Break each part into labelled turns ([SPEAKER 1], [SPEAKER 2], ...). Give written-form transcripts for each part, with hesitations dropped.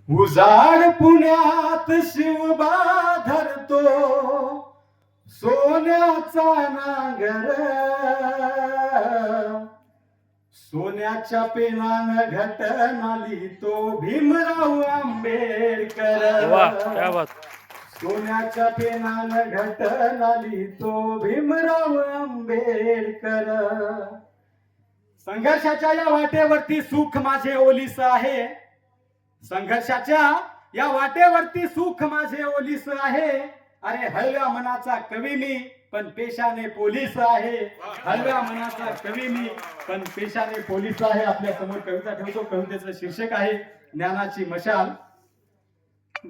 [SPEAKER 1] उजाड पुण्यात शिवबा धरतो सोन्याचा नांगर, सोन्याच्या पेनानं घटना लिहितो भीमराव आंबेडकर.
[SPEAKER 2] क्या बात.
[SPEAKER 1] सोन्याच्या पेनानं घटना लिहितो भीमराव आंबेडकर. संघर्षाच्या या वाटेवरती सुख माझे ओलीस आहे, संघर्षाच्या या वाटेवरती सुख माझे ओलीस आहे. अरे हलव्या मनाचा कवी मी पण पेशाने पोलीस आहे, हलव्या मनाचा कवी मी पण पेशाने पोलीस आहे. आपल्या समोर कविता ठेवतो. कवितेचं शीर्षक आहे ज्ञानाची मशाल.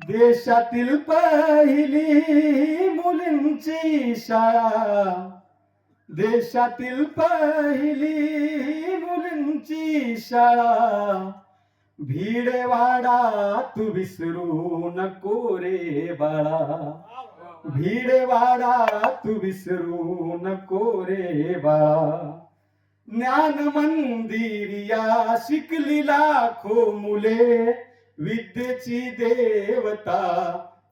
[SPEAKER 1] देशातील पहिली मुलींची शाळा, देशातील पहिली मुलींची शाळा, भिडेवाडा तू विसरू नको रे बाळा, भिडेवाडा तू विसरू नको रे बाळा. ज्ञान मंदिर या शिकली लाखो मुले, विद्येची देवता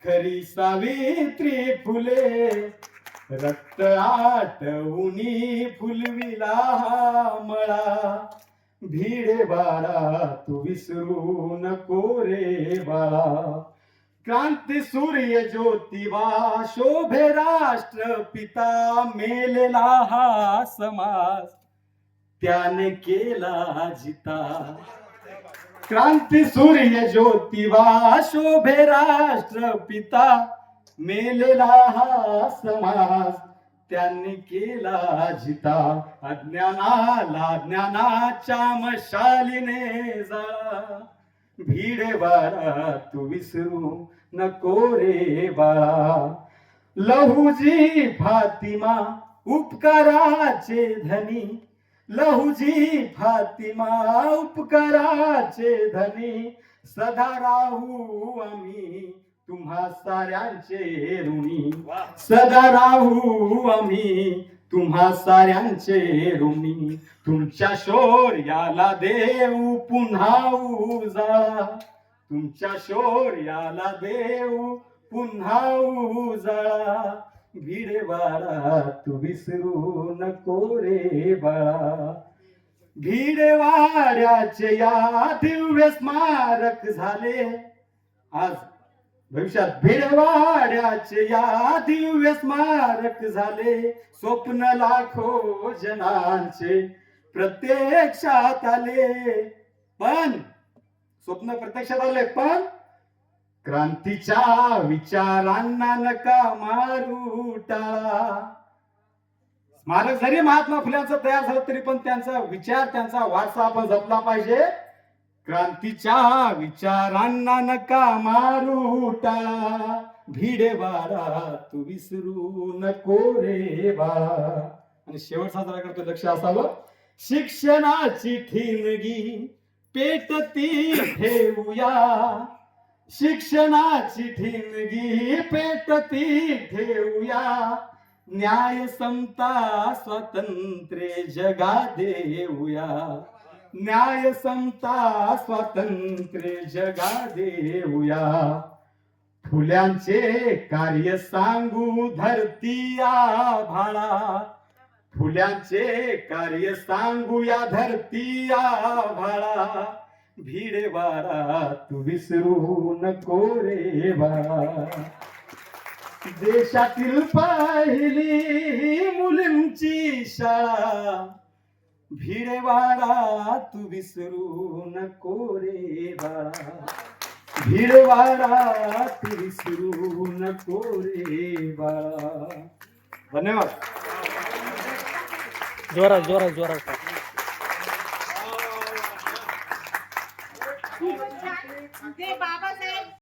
[SPEAKER 1] खरी सावित्री फुले. रक्त आटवूनी फुलविला हा मळा, भिडेवाडा तू विसरू नको रे बाळा. क्रांती सूर्य ज्योतिबा शोभे राष्ट्रपिता, मेलेला हा समाज त्याने केला जिता. क्रांती सूर्य ज्योतिबा शोभे राष्ट्रपिता, मेलेला हा समाज त्यांनी केला जिता. अज्ञानाला ज्ञानाच्या मशालीने जाळा, भिडेवाडा तू विसरू नको रे बाळा. लहुजी फातिमा उपकाराचे धनी, लहुजी फातिमा उपकाराचे धनी. सदा राहू आम्ही तुम्हा साऱ्यांचे ऋणी, सदा राहू आम्ही तुम्हा साऱ्यांचे ऋणी. तुमच्या शौर्याला देऊ पुन्हा उजाळा, तुमच्या शौर्याला देऊ पुन्हा उजाळा. भिडेवाडा तू विसरू नको रे बाळा. भिडेवाड्याचे या दिव्य स्मारक झाले आज भविष्यात, भिडेवाड्याचे या दिव्य स्मारक झाले. स्वप्न लाखो जनांचे प्रत्यक्षात आले, पण स्वप्न प्रत्यक्षात आले पण क्रांतीच्या विचारांना नका मारू टाळा. स्मारक जरी महात्मा फुल्यांचं तयार झालं तरी पण त्यांचा विचार, त्यांचा वारसा आपण जपला पाहिजे. क्रांतीच्या विचारांना नका मारू टाळा, भिडेवाडा तू विसरू नको रे बाळा. आणि शेवटचा जरा करतो लक्ष असावं. शिक्षणाची ठिणगी पेटती ठेवूया, शिक्षणाची ठिणगी पेटती ठेवूया. न्याय समता स्वातंत्र्य जगा देऊया, न्याय समता स्वातंत्र्य जगा देऊया. फुल्यांचे कार्य सांगू धरती आभाळा, फुल्यांचे कार्य सांगूया धरती आभाळा. भिडेवाडा तू विसरू नको रे बाळा. देशातील पहिली मुलींची शाळा, भिडेवाडा तू विसरू नको रे बाळा. भिडेवाडा तू विसरू नको रे बाळा. धन्यवाद.
[SPEAKER 2] जोरात जोरात जोरात.